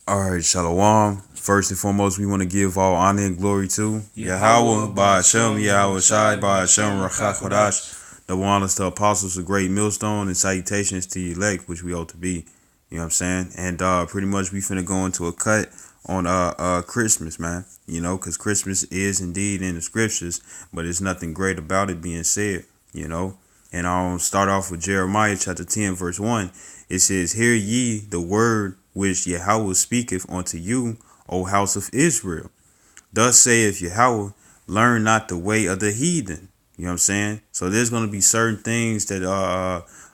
All right, Shalom. First and foremost, we want to give all honor and glory to Yahweh, Ba'ashem, Yahweh Shai, Ba'ashem, Rachakodash, the one the apostles, the great millstone, and salutations to the elect, which we ought to be. You know what I'm saying? And pretty much we finna go into a cut on Christmas, man. You know, because Christmas is indeed in the scriptures, but there's nothing great about it being said, you know. And I'll start off with Jeremiah chapter 10, verse 1. It says, Hear ye the word which Yahweh speaketh unto you, O house of Israel. Thus saith Yahweh, learn not the way of the heathen. You know what I'm saying? So there's going to be certain things that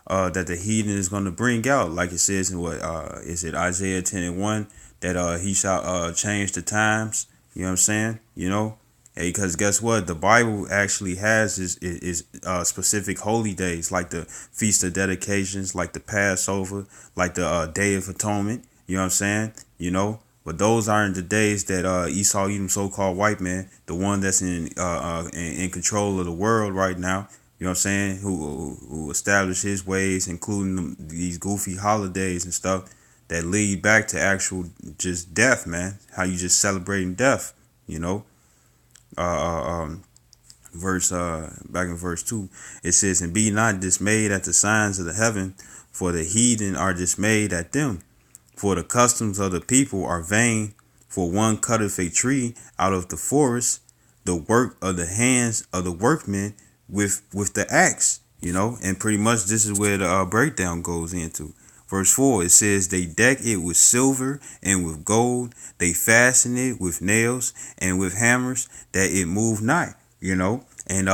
that the heathen is going to bring out, like it says in what is it Isaiah 10 and 1, that he shall change the times. You know what I'm saying? You know, because guess what? The Bible actually has is specific holy days, like the Feast of Dedications, like the Passover, like the Day of Atonement. You know what I'm saying? You know, but those aren't the days that Esau, Edom, so-called white man, the one that's in control of the world right now. You know what I'm saying? Who established his ways, including these goofy holidays and stuff that lead back to actual just death, man. How you just celebrating death, you know? Uh, uh, um, back in verse 2, it says, And be not dismayed at the signs of the heaven, for the heathen are dismayed at them. For the customs of the people are vain. For one cutteth a tree out of the forest, the work of the hands of the workmen with the axe. You know, and pretty much this is where the breakdown goes into. Verse 4, it says, They deck it with silver and with gold. They fasten it with nails and with hammers, that it move not. You know, and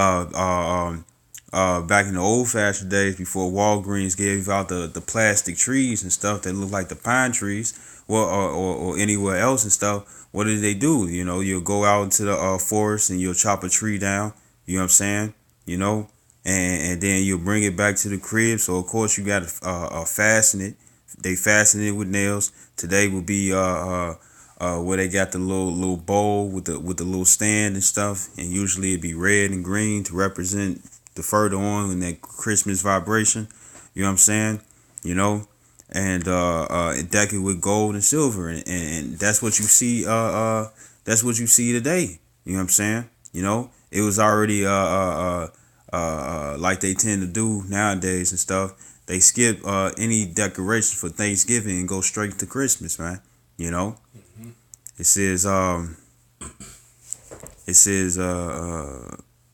back in the old fashioned days before Walgreens gave out the plastic trees and stuff that look like the pine trees, well, or anywhere else and stuff, what did they do? You know, you'll go out into the forest and you'll chop a tree down. You know what I'm saying? You know, and then you'll bring it back to the crib. So of course you got to fasten it. They fasten it with nails. Today will be where they got the little bowl with the little stand and stuff, and usually it'd be red and green to represent the further on in that Christmas vibration. You know what I'm saying? You know, and deck it with gold and silver, and that's what you see. That's what you see today. You know what I'm saying? You know, it was already like they tend to do nowadays and stuff. They skip any decorations for Thanksgiving and go straight to Christmas, man. You know, it says it says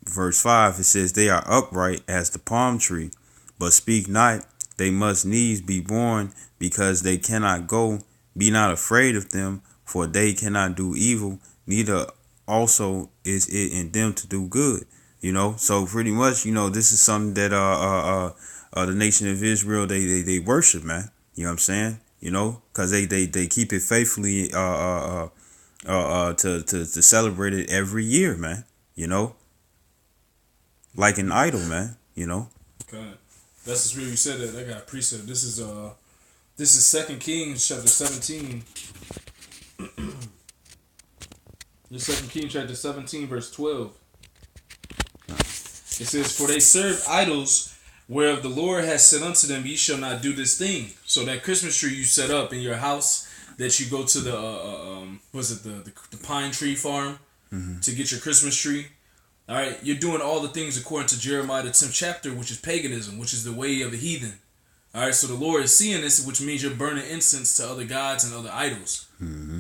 verse 5, it says, They are upright as the palm tree, but speak not. They must needs be born, because they cannot go. Be not afraid of them, for they cannot do evil, neither also is it in them to do good. You know, so pretty much, you know, this is something that the nation of Israel, they worship, man. You know what I'm saying? You know, because they keep it faithfully to celebrate it every year, man. You know, like an idol, man. You know. Okay, that's just where you said that. I got a precept. This is Second Kings chapter 17. This Second Kings chapter 17 verse 12. It says, For they serve idols, whereof the Lord has said unto them, Ye shall not do this thing. So that Christmas tree you set up in your house, that you go to the the pine tree farm to get your Christmas tree. All right, you're doing all the things according to Jeremiah the 10th chapter, which is paganism, which is the way of the heathen. All right, so the Lord is seeing this, which means you're burning incense to other gods and other idols,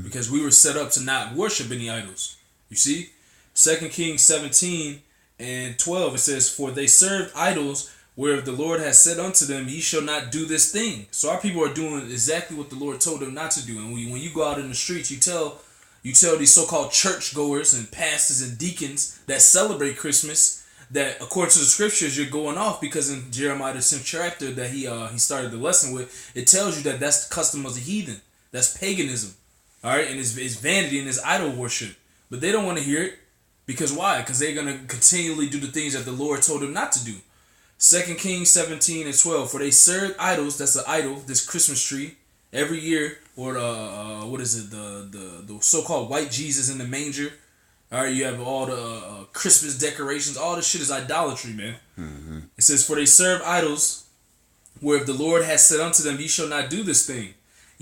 because we were set up to not worship any idols. You see, 2 Kings 17 and 12, it says, For they served idols, whereof the Lord has said unto them, Ye shall not do this thing. So our people are doing exactly what the Lord told them not to do. And when you go out in the streets, you tell these so-called churchgoers and pastors and deacons that celebrate Christmas that according to the scriptures you're going off, because in Jeremiah the 10th chapter that he started the lesson with, it tells you that that's the custom of the heathen. That's paganism. All right, and it's vanity and it's idol worship. But they don't want to hear it, because why? Because they're going to continually do the things that the Lord told them not to do. 2 Kings 17 and 12. For they served idols, that's the idol, this Christmas tree, every year, or what is it, the so-called white Jesus in the manger. All right, you have all the Christmas decorations. All this shit is idolatry, man. It says, For they serve idols, where if the Lord has said unto them, Ye shall not do this thing.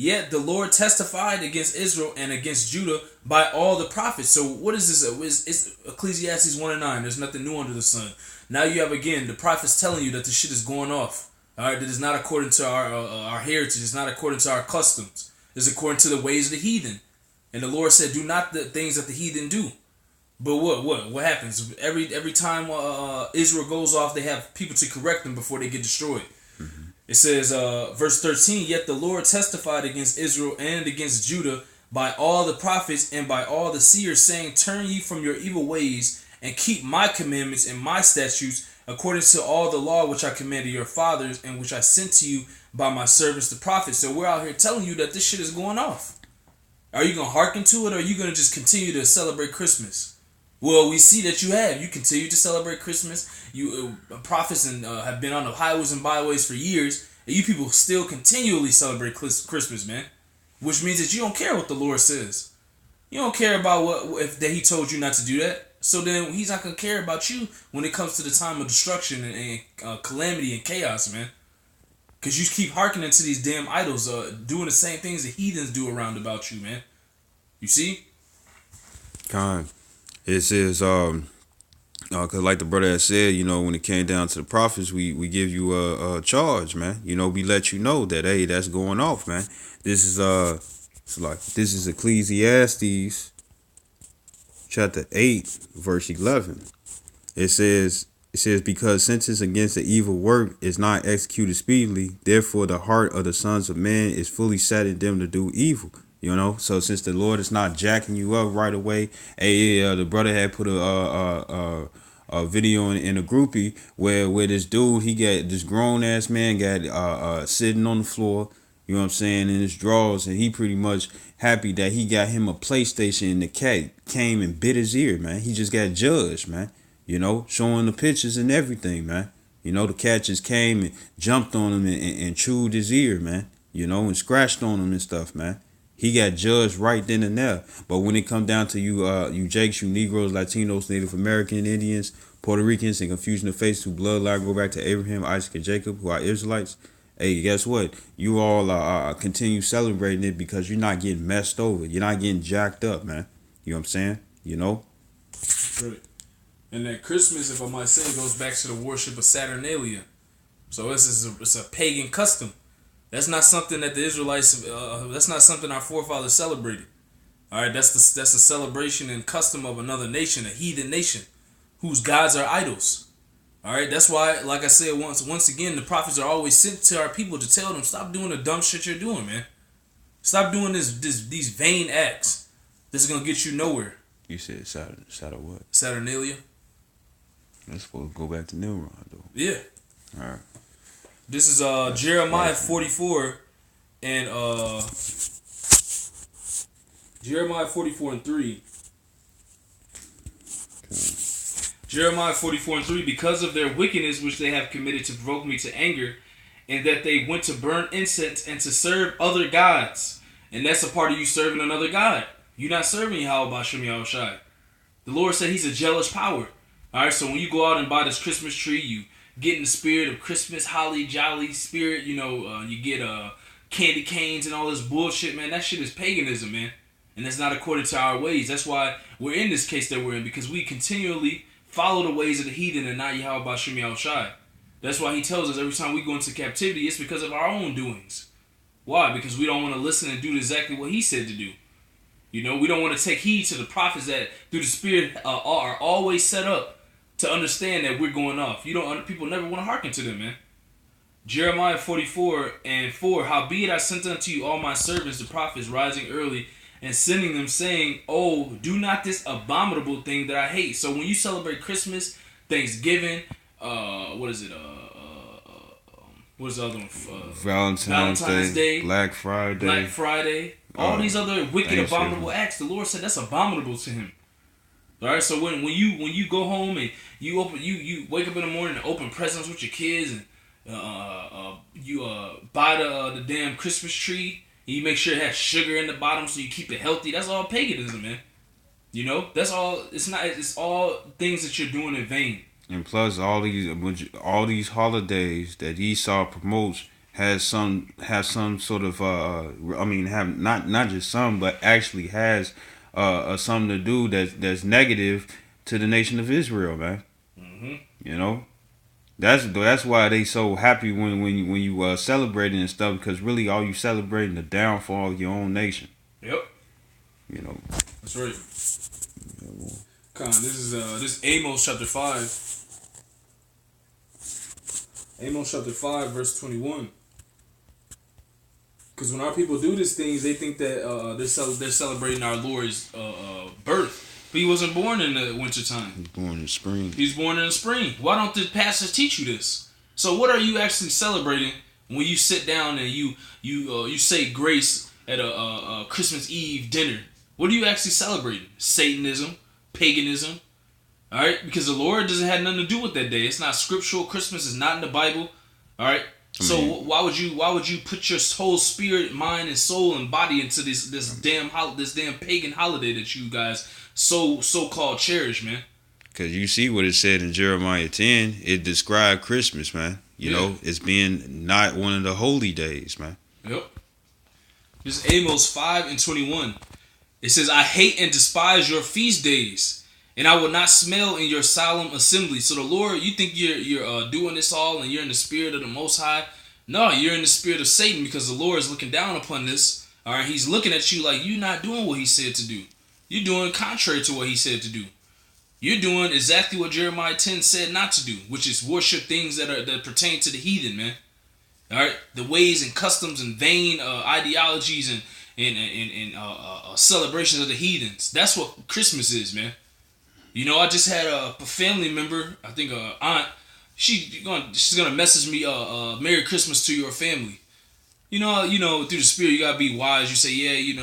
Yet the Lord testified against Israel and against Judah by all the prophets. So what is this? It's Ecclesiastes 1 and 9. There's nothing new under the sun. Now you have again the prophets telling you that this shit is going off. All right, that is not according to our heritage. It's not according to our customs. It's according to the ways of the heathen. And the Lord said, "Do not the things that the heathen do." But what happens every time Israel goes off? They have people to correct them before they get destroyed. Mm-hmm. It says, verse 13, "Yet the Lord testified against Israel and against Judah by all the prophets and by all the seers, saying, Turn ye from your evil ways and keep my commandments and my statutes, according to all the law which I commanded your fathers and which I sent to you by my servants the prophets." So we're out here telling you that this shit is going off. Are you going to hearken to it, or are you going to just continue to celebrate Christmas? Well, we see that you have. You continue to celebrate Christmas. You prophets and have been on the highways and byways for years, and you people still continually celebrate Christmas, man. Which means that you don't care what the Lord says. You don't care about that He told you not to do that. So then He's not going to care about you when it comes to the time of destruction and calamity and chaos, man. Because you keep hearkening to these damn idols, doing the same things the heathens do around about you, man. You see? It says, cause like the brother had said, when it came down to the prophets, we give you a charge, man. We let you know that, hey, that's going off, man. This is Ecclesiastes chapter 8, verse 11. It says, because sentence against the evil work is not executed speedily, therefore the heart of the sons of man is fully set in them to do evil. So since the Lord is not jacking you up right away, the brother had put a video in a groupie where this dude, this grown ass man got sitting on the floor, you know what I'm saying, in his drawers, and he pretty much happy that he got him a PlayStation, and the cat came and bit his ear, man. He just got judged, man. Showing the pictures and everything, man. The cat just came and jumped on him and chewed his ear, man. And scratched on him and stuff, man. He got judged right then and there. But when it come down to you Jakes, you Negroes, Latinos, Native American, Indians, Puerto Ricans, and confusion of faith who bloodline go back to Abraham, Isaac, and Jacob, who are Israelites, hey, guess what? You all continue celebrating it because you're not getting messed over. You're not getting jacked up, man. You know what I'm saying? Right. And that Christmas, if I might say, goes back to the worship of Saturnalia. So it's a pagan custom. That's not something that the Israelites. That's not something our forefathers celebrated. All right, that's a celebration and custom of another nation, a heathen nation, whose gods are idols. All right, that's why, like I said once again, the prophets are always sent to our people to tell them, stop doing the dumb shit you're doing, man. Stop doing these vain acts. This is gonna get you nowhere. You said Saturn what? Saturnalia. That's supposed to go back to Nimrod, though. Yeah. All right. This is Jeremiah 44 and Jeremiah 44 and 3. Okay. Jeremiah 44 and 3, because of their wickedness which they have committed to provoke me to anger, and that they went to burn incense and to serve other gods. And that's a part of you serving another god. You're not serving Yahweh B'Shem Yahushai. The Lord said He's a jealous power. All right, so when you go out and buy this Christmas tree, you get in the spirit of Christmas, holly, jolly spirit. You get candy canes and all this bullshit, man. That shit is paganism, man. And that's not according to our ways. That's why we're in this case that we're in, because we continually follow the ways of the heathen and not Yahweh B'Shem Yahushai. That's why He tells us every time we go into captivity, it's because of our own doings. Why? Because we don't want to listen and do exactly what He said to do. We don't want to take heed to the prophets that through the Spirit are always set up to understand that we're going off. People never want to hearken to them, man. Jeremiah 44 and 4, howbeit I sent unto you all my servants, the prophets, rising early and sending them, saying, oh, do not this abominable thing that I hate. So when you celebrate Christmas, Thanksgiving, what is it? What's the other one? Valentine's Day, Black Friday, all these other wicked, abominable acts. The Lord said that's abominable to Him. All right, so when you go home and you wake up in the morning and open presents with your kids and you buy the damn Christmas tree and you make sure it has sugar in the bottom so you keep it healthy. That's all paganism, man. That's all. It's all things that you're doing in vain. And plus all these holidays that Esau promotes has some sort of I mean have not just some but actually has something to do that's negative to the nation of Israel, man. Mm-hmm. You know, that's why they so happy when you celebrating and stuff, because really all you celebrating the downfall of your own nation. Yep. You know. That's right. This is Amos chapter 5. Amos chapter 5 verse 21. Because when our people do these things, they think that they're celebrating our Lord's birth. But he wasn't born in the wintertime. He was born in spring. He's born in the spring. Why don't the pastors teach you this? So what are you actually celebrating when you sit down and you say grace at a Christmas Eve dinner? What are you actually celebrating? Satanism, paganism, all right? Because the Lord doesn't have nothing to do with that day. It's not scriptural. Christmas is not in the Bible, all right? So why would you put your whole spirit, mind, and soul and body into this damn pagan holiday that you guys so called cherish, man? Because you see what it said in Jeremiah 10. It described Christmas, man. You know, it's being not one of the holy days, man. Yep. This is Amos 5 and 21. It says, I hate and despise your feast days, and I will not smell in your solemn assembly. So the Lord, you think you're doing this all and you're in the spirit of the Most High? No, you're in the spirit of Satan, because the Lord is looking down upon this. All right, he's looking at you like you're not doing what he said to do. You're doing contrary to what he said to do. You're doing exactly what Jeremiah 10 said not to do, which is worship things that pertain to the heathen, man. All right, the ways and customs and vain ideologies and celebrations of the heathens. That's what Christmas is, man. You know, I just had a family member, I think aunt. She's gonna message me, Merry Christmas to your family. You know, through the spirit, you gotta be wise. You say, yeah, you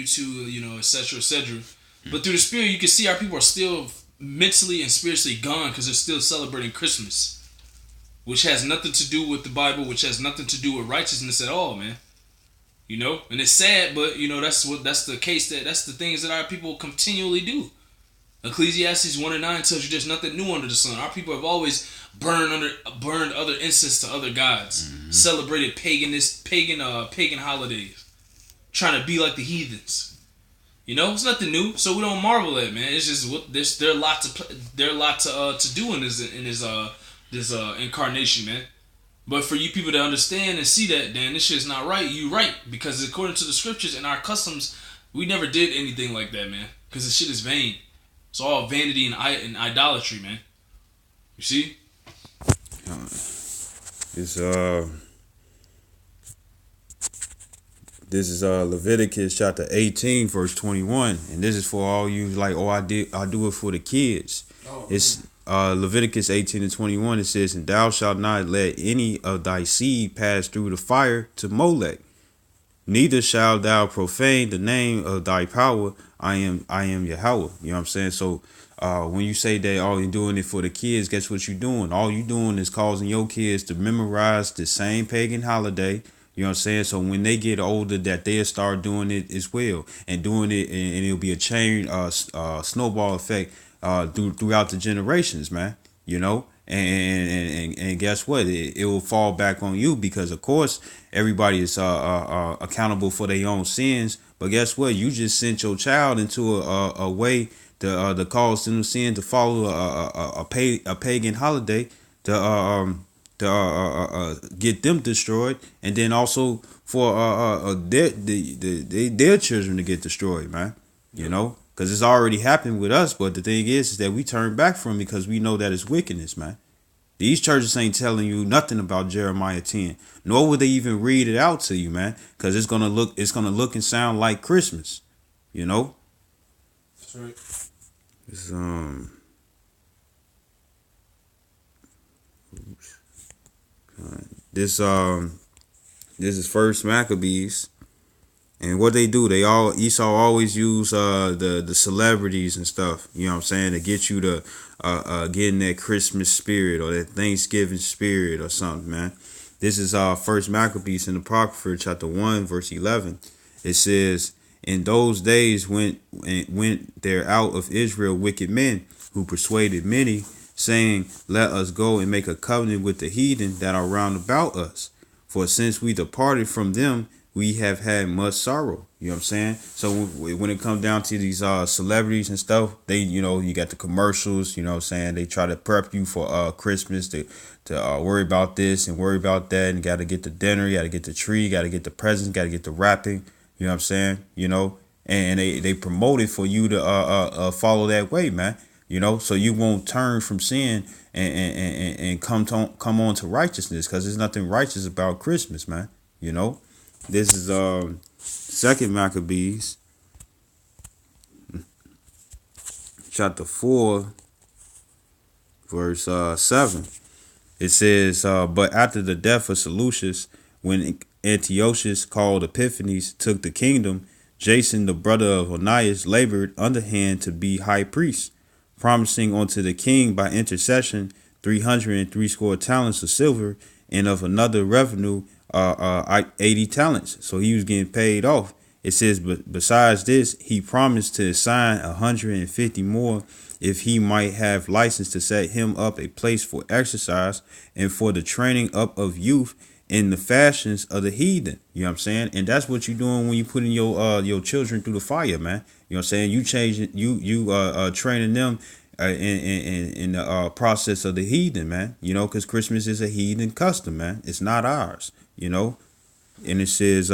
too, etc., etc. But through the spirit, you can see our people are still mentally and spiritually gone because they're still celebrating Christmas, which has nothing to do with the Bible, which has nothing to do with righteousness at all, man. You know, and it's sad, but that's the case. That's the things that our people continually do. Ecclesiastes 1:9 tells you there's nothing new under the sun. Our people have always burned other incense to other gods, celebrated pagan holidays, trying to be like the heathens. It's nothing new, so we don't marvel at it, man. It's just there are a lot to do in this incarnation, man. But for you people to understand and see that, then this shit's not right. You right, because according to the scriptures and our customs, we never did anything like that, man. Because this shit is vain. It's all vanity and idolatry, man. You see? This is Leviticus chapter 18, verse 21, and this is for all you like. I do it for the kids. It's Leviticus 18 and 21. It says, "And thou shalt not let any of thy seed pass through the fire to Molech, neither shalt thou profane the name of thy power. I am Yahweh." You know what I'm saying? So when you say that all you're doing it for the kids, guess what you're doing? All you're doing is causing your kids to memorize the same pagan holiday. You know what I'm saying? So when they get older, that they'll start doing it as well, and doing it, and it'll be a chain snowball effect throughout the generations, man. And guess what? It will fall back on you, because of course everybody is accountable for their own sins. But guess what? You just sent your child into a way to cause them sin, to follow a pagan holiday, to get them destroyed, and then also for their children to get destroyed, man. Because it's already happened with us. But the thing is that we turn back from it because we know that it's wickedness, man. These churches ain't telling you nothing about Jeremiah 10, nor will they even read it out to you, man. Because it's gonna look and sound like Christmas, That's right. It's This is First Maccabees, and what they do, Esau always use the celebrities and stuff. You know what I'm saying, to get you to get in that Christmas spirit or that Thanksgiving spirit or something, man. This is First Maccabees in the Apocrypha, chapter 1, verse 11. It says, "In those days went there out of Israel wicked men, who persuaded many, saying, Let us go and make a covenant with the heathen that are round about us. For since we departed from them, we have had much sorrow. You know what I'm saying? So when it comes down to these celebrities and stuff, they, you got the commercials. You know what I'm saying? They try to prep you for Christmas to worry about this and worry about that, and got to get the dinner, got to get the tree, got to get the presents, got to get the wrapping. You know what I'm saying? And they promote it for you to follow that way, man. So you won't turn from sin and come on to righteousness, because there's nothing righteous about Christmas, man. This is Second Maccabees chapter 4 verse 7. It says, but after the death of Seleucus, when Antiochus, called Epiphanes, took the kingdom, Jason, the brother of Onias, labored underhand to be high priest, promising unto the king by intercession 360 talents of silver, and of another revenue 80 talents. So he was getting paid off. It says, but besides this, he promised to assign 150 more, if he might have license to set him up a place for exercise and for the training up of youth in the fashions of the heathen. You know what I'm saying? And that's what you're doing when you putting your children through the fire, man. You know what I'm saying? You changing, you training them in the process of the heathen, man. Because Christmas is a heathen custom, man. It's not ours. And it says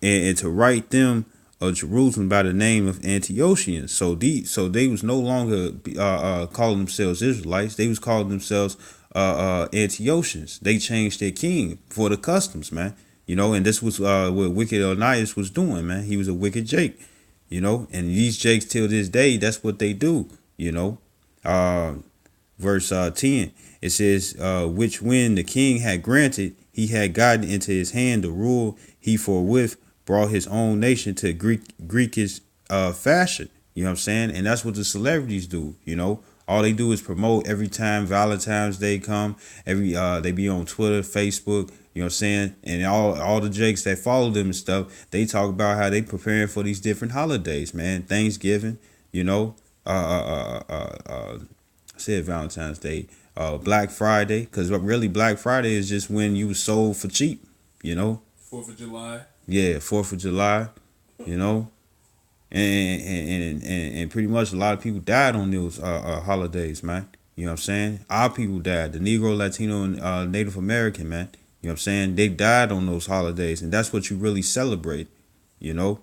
and to write them of Jerusalem by the name of Antiochians. So they was no longer calling themselves Israelites. They was calling themselves Antiochians. They changed their king for the customs, man. And this was what wicked Onias was doing, man. He was a wicked Jake, and these Jakes till this day, that's what they do, Verse 10, it says, which when the king had granted, he had gotten into his hand the rule, he forthwith brought his own nation to Greekish fashion. You know what I'm saying? And that's what the celebrities do. All they do is promote every time Valentine's Day come. They be on Twitter, Facebook. You know what I'm saying? And all the Jakes that follow them and stuff, they talk about how they preparing for these different holidays, man. Thanksgiving, I said Valentine's Day, Black Friday, because really Black Friday is just when you sold for cheap, 4th of July. Yeah, 4th of July, and pretty much a lot of people died on those holidays, man. You know what I'm saying? Our people died, the Negro, Latino, and Native American, man. You know what I'm saying? They died on those holidays, and that's what you really celebrate, Hey, and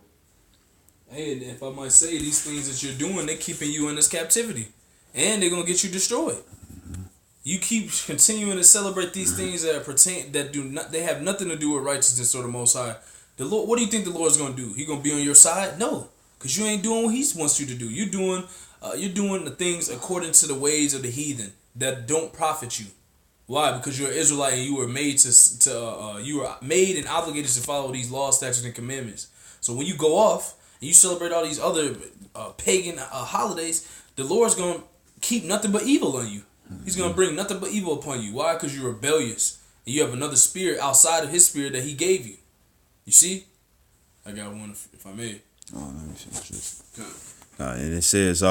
if I might say, these things that you're doing, they're keeping you in this captivity, and they're gonna get you destroyed. You keep continuing to celebrate these things they have nothing to do with righteousness or the Most High. The Lord, what do you think the Lord's gonna do? He gonna be on your side? No, because you ain't doing what He wants you to do. You're doing the things according to the ways of the heathen that don't profit you. Why? Because you're an Israelite and you were made you were made and obligated to follow these laws, statutes, and commandments. So when you go off and you celebrate all these other pagan holidays, the Lord's gonna keep nothing but evil on you. He's going to bring nothing but evil upon you. Why? Because you're rebellious. And you have another spirit outside of His spirit that He gave you. You see? I got one if I may. Oh, let me finish this. And it says,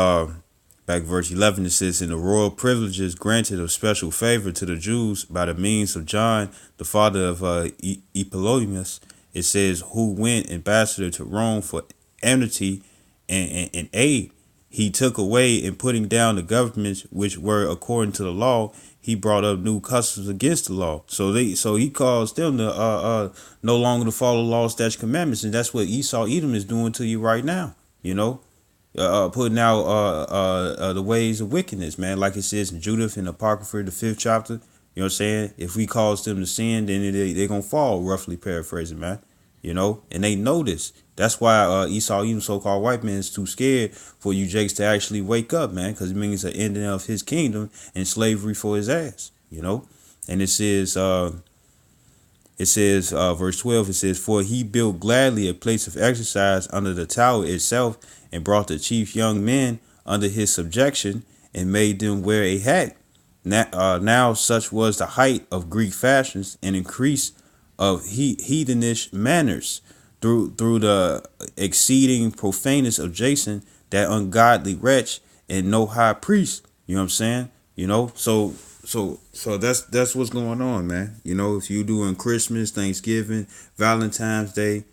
back verse 11, it says, in the royal privileges granted of special favor to the Jews by the means of John, the father of Epiloimus, it says, who went ambassador to Rome for amnesty and aid. He took away, in putting down the governments which were according to the law, he brought up new customs against the law. So he caused them to no longer to follow law, statutes, commandments, and that's what Esau Edom is doing to you right now. Putting out the ways of wickedness, man. Like it says in Judith in Apocrypha, the 5th chapter. You know what I'm saying? If we cause them to sin, then they're gonna fall. Roughly paraphrasing, man. And they know this. That's why Esau, even so-called white man, is too scared for you Jakes to actually wake up, man, because it means the ending of his kingdom and slavery for his ass, And it says, verse 12, it says, for he built gladly a place of exercise under the tower itself, and brought the chief young men under his subjection, and made them wear a hat. Now such was the height of Greek fashions and increase of heathenish manners through the exceeding profaneness of Jason, that ungodly wretch, and no high priest. You know what I'm saying? You know, so that's what's going on, man. You know, if you doing Christmas, Thanksgiving, Valentine's Day,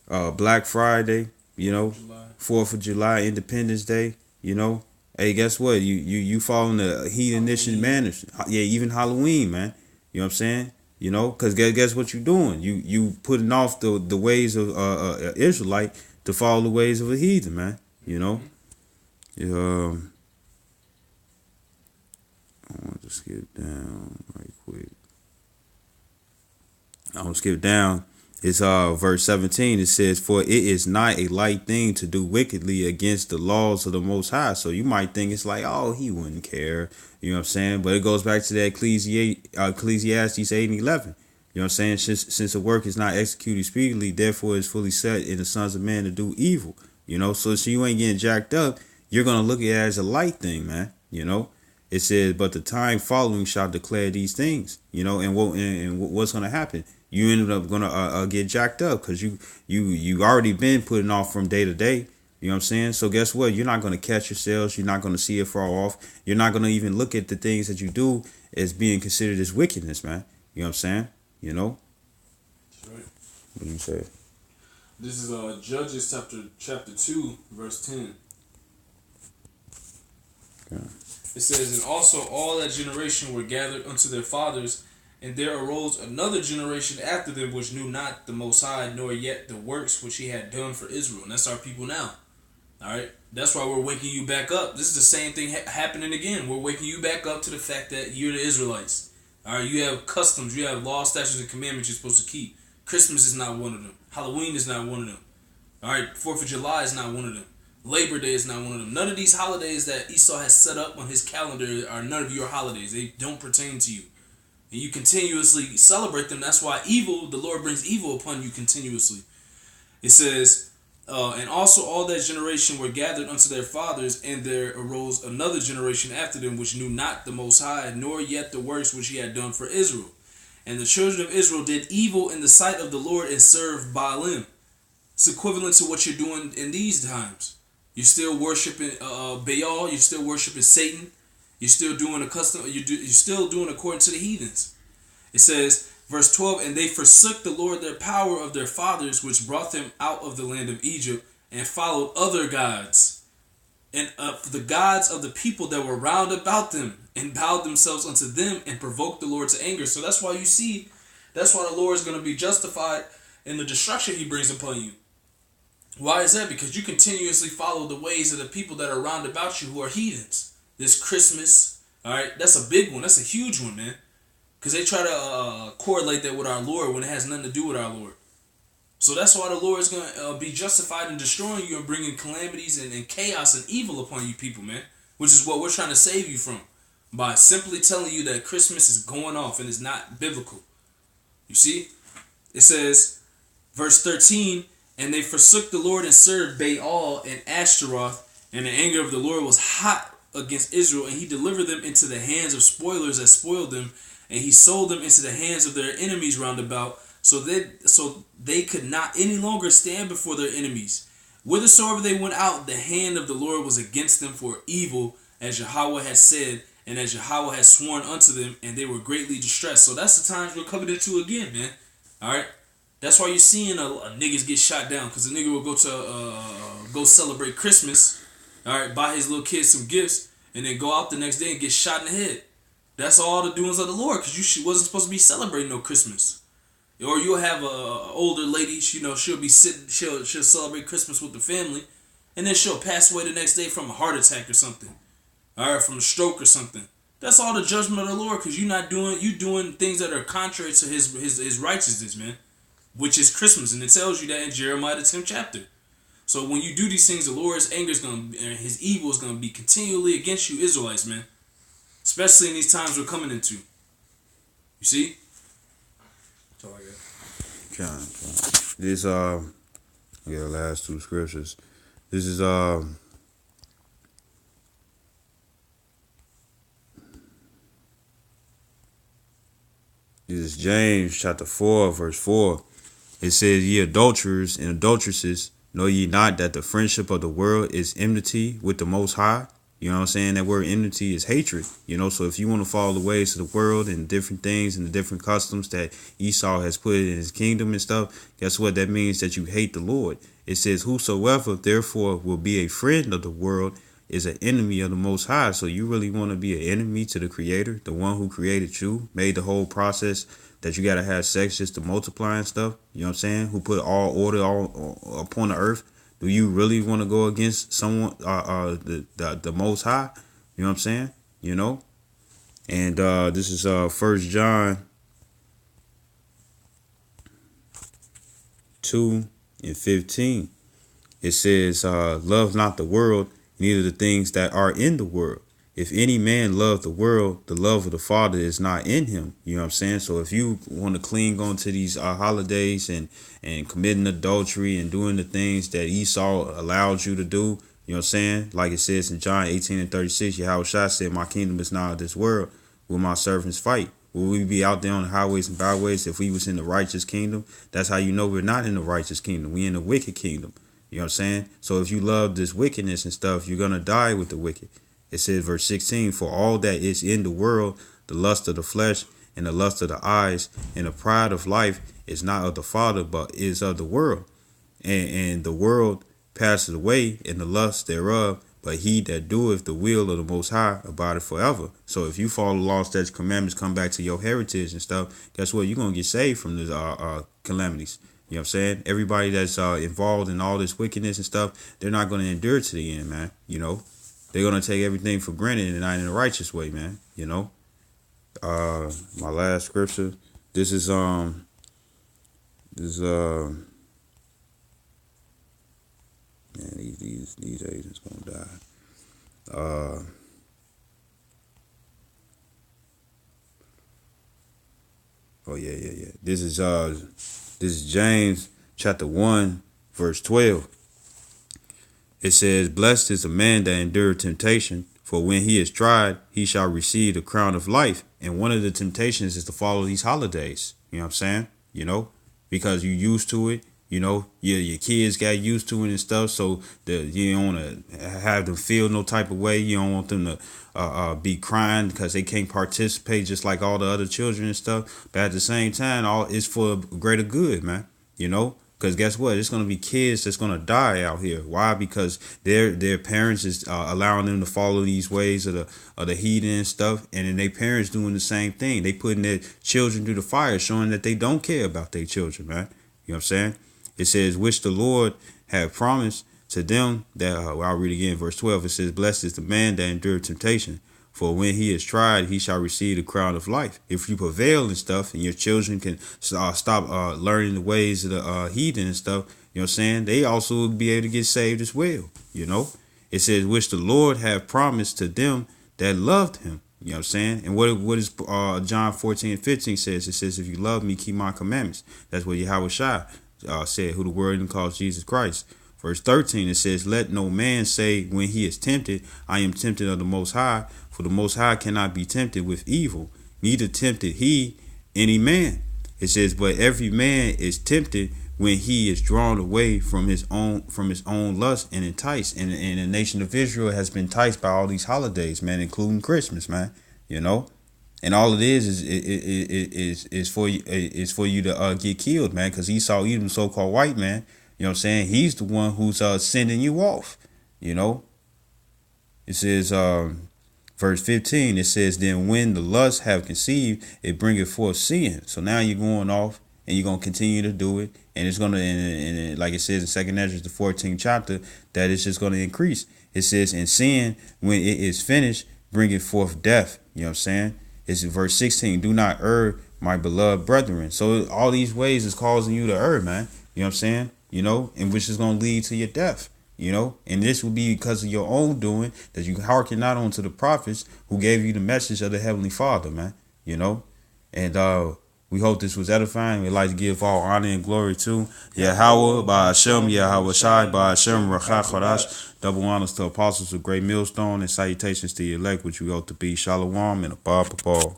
Black Friday, you know, July. 4th of July, Independence Day, you know. Hey, guess what? You following the heathenish manners. Yeah, even Halloween, man. You know what I'm saying? You know, because guess what you doing? You putting off the ways of Israelite to follow the ways of a heathen, man. You know. I want to skip down right quick. I'm gonna skip down. It's verse 17. It says, "For it is not a light thing to do wickedly against the laws of the Most High." So you might think it's like, oh, he wouldn't care. You know what I'm saying? But it goes back to that Ecclesiastes 8:11. You know what I'm saying? Since the work is not executed speedily, therefore is fully set in the sons of man to do evil. You know, so you ain't getting jacked up. You're gonna look at it as a light thing, man. You know. It says, "But the time following shall declare these things." You know, and what's gonna happen? You ended up gonna get jacked up because you already been putting off from day to day. You know what I'm saying? So guess what? You're not gonna catch yourselves. You're not gonna see it far off. You're not gonna even look at the things that you do as being considered as wickedness, man. You know what I'm saying? You know. That's right. What do you say? This is Judges chapter 2, verse 10. Okay. It says, "And also all that generation were gathered unto their fathers, and there arose another generation after them which knew not the Most High, nor yet the works which he had done for Israel." And that's our people now. All right? That's why we're waking you back up. This is the same thing happening again. We're waking you back up to the fact that you're the Israelites. All right? You have customs, you have laws, statutes, and commandments you're supposed to keep. Christmas is not one of them. Halloween is not one of them. All right? 4th of July is not one of them. Labor Day is not one of them. None of these holidays that Esau has set up on his calendar are none of your holidays. They don't pertain to you. And you continuously celebrate them. That's why the Lord brings evil upon you continuously. It says, "And also all that generation were gathered unto their fathers, and there arose another generation after them which knew not the Most High, nor yet the works which he had done for Israel. And the children of Israel did evil in the sight of the Lord and served Baalim." It's equivalent to what you're doing in these times. You're still worshiping Baal. You're still worshiping Satan. You're still doing You're still doing according to the heathens. It says, verse 12, "And they forsook the Lord their power of their fathers, which brought them out of the land of Egypt, and followed other gods, and the gods of the people that were round about them, and bowed themselves unto them, and provoked the Lord to anger." So that's why the Lord is going to be justified in the destruction he brings upon you. Why is that? Because you continuously follow the ways of the people that are round about you who are heathens. This Christmas, all right, that's a big one. That's a huge one, man. Because they try to correlate that with our Lord when it has nothing to do with our Lord. So that's why the Lord is going to be justified in destroying you and bringing calamities and chaos and evil upon you people, man. Which is what we're trying to save you from. By simply telling you that Christmas is going off and is not biblical. You see? It says, verse 13, "And they forsook the Lord and served Baal and Ashtaroth, and the anger of the Lord was hot against Israel, and he delivered them into the hands of spoilers that spoiled them, and he sold them into the hands of their enemies round about, so they could not any longer stand before their enemies. Whithersoever they went out, the hand of the Lord was against them for evil, as Yahweh had said, and as Yahweh had sworn unto them, and they were greatly distressed." So that's the times we're coming into again, man. All right? That's why you're seeing niggas get shot down, because a nigga will go celebrate Christmas, all right, buy his little kids some gifts, and then go out the next day and get shot in the head. That's all the doings of the Lord, because you wasn't supposed to be celebrating no Christmas. Or you'll have a older lady, she'll be sitting, she'll celebrate Christmas with the family, and then she'll pass away the next day from a heart attack or something, all right, from a stroke or something. That's all the judgment of the Lord, because you doing things that are contrary to his righteousness, man. Which is Christmas, and it tells you that in Jeremiah the 10th chapter. So when you do these things, the Lord's anger his evil is gonna be continually against you, Israelites, man. Especially in these times we're coming into. You see? That's all I got. This last two scriptures. This is This is James chapter 4, verse 4. It says, "Ye adulterers and adulteresses, know ye not that the friendship of the world is enmity with the Most High? You know what I'm saying? That word enmity is hatred. You know, so if you want to follow the ways of the world and different things and the different customs that Esau has put in his kingdom and stuff, guess what? That means that you hate the Lord. It says, whosoever therefore will be a friend of the world is an enemy of the Most High. So you really want to be an enemy to the Creator, the one who created you, made the whole process that you got to have sex just to multiply and stuff. You know what I'm saying? Who put all order all upon the earth. Do you really want to go against someone, the Most High? You know what I'm saying? You know? And this is 1 John 2:15. It says, love not the world, neither the things that are in the world. If any man love the world, the love of the Father is not in him. You know what I'm saying? So if you want to cling on to these holidays and committing adultery and doing the things that Esau allowed you to do, you know what I'm saying? Like it says in John 18:36, Yahushua said, my kingdom is not of this world. Will my servants fight? Will we be out there on the highways and byways if we was in the righteous kingdom? That's how you know we're not in the righteous kingdom. We in the wicked kingdom. You know what I'm saying? So if you love this wickedness and stuff, you're going to die with the wicked. It says, verse 16, for all that is in the world, the lust of the flesh and the lust of the eyes and the pride of life is not of the Father, but is of the world. And the world passes away and the lust thereof, but he that doeth the will of the Most High abideth forever. So if you follow the law, statutes, commandments, come back to your heritage and stuff, guess what? You're going to get saved from these calamities. You know what I'm saying? Everybody that's involved in all this wickedness and stuff, they're not going to endure to the end, man. You know? They're going to take everything for granted and not in a righteous way, man. You know? My last scripture. This is man, these agents going to die. Oh yeah. This is James chapter 1 verse 12. It says, blessed is the man that endured temptation, for when he is tried, he shall receive the crown of life. And one of the temptations is to follow these holidays. You know what I'm saying? You know, because you used to it. You know, your kids got used to it and stuff. So you don't want to have them feel no type of way. You don't want them to be crying because they can't participate just like all the other children and stuff. But at the same time, all it's for greater good, man. You know. Because guess what? It's going to be kids that's going to die out here. Why? Because their parents is allowing them to follow these ways of the heathen and stuff. And then their parents doing the same thing. They putting their children through the fire, showing that they don't care about their children, man. You know what I'm saying? It says, which the Lord have promised to them that, I'll read again, verse 12. It says, blessed is the man that endured temptation. For when he is tried, he shall receive the crown of life. If you prevail and stuff, and your children can stop learning the ways of the heathen and stuff, you know what I'm saying? They also will be able to get saved as well, you know? It says, which the Lord have promised to them that loved him. You know what I'm saying? And what is John 14:15 says? It says, if you love me, keep my commandments. That's what Yahushua said, who the word calls Jesus Christ. Verse 13, it says, let no man say when he is tempted, I am tempted of the Most High. For the Most High cannot be tempted with evil, neither tempted he any man. It says, but every man is tempted when he is drawn away from his own lust and enticed. And the nation of Israel has been enticed by all these holidays, man, including Christmas, man. You know, and all it is for you to get killed, man, because Esau, even so-called white man, you know what I'm saying? He's the one who's sending you off. You know, it says. Verse 15, it says, then when the lust have conceived, it bringeth forth sin. So now you're going off and you're going to continue to do it. And it's going to, and like it says in 2nd Ezra, the 14th chapter, that it's just going to increase. It says, and sin, when it is finished, bringeth forth death. You know what I'm saying? It's in verse 16, do not err, my beloved brethren. So all these ways is causing you to err, man. You know what I'm saying? You know, and which is going to lead to your death. You know, and this will be because of your own doing, that you hearken not onto the prophets who gave you the message of the Heavenly Father, man. You know, and we hope this was edifying. We'd like to give all honor and glory to Yahweh, by Hashem, Yahweh Shai, by Hashem, Rachach Chodash. Double honors to apostles of Great Millstone and salutations to your elect, which we hope to be Shalom and Abba Babal.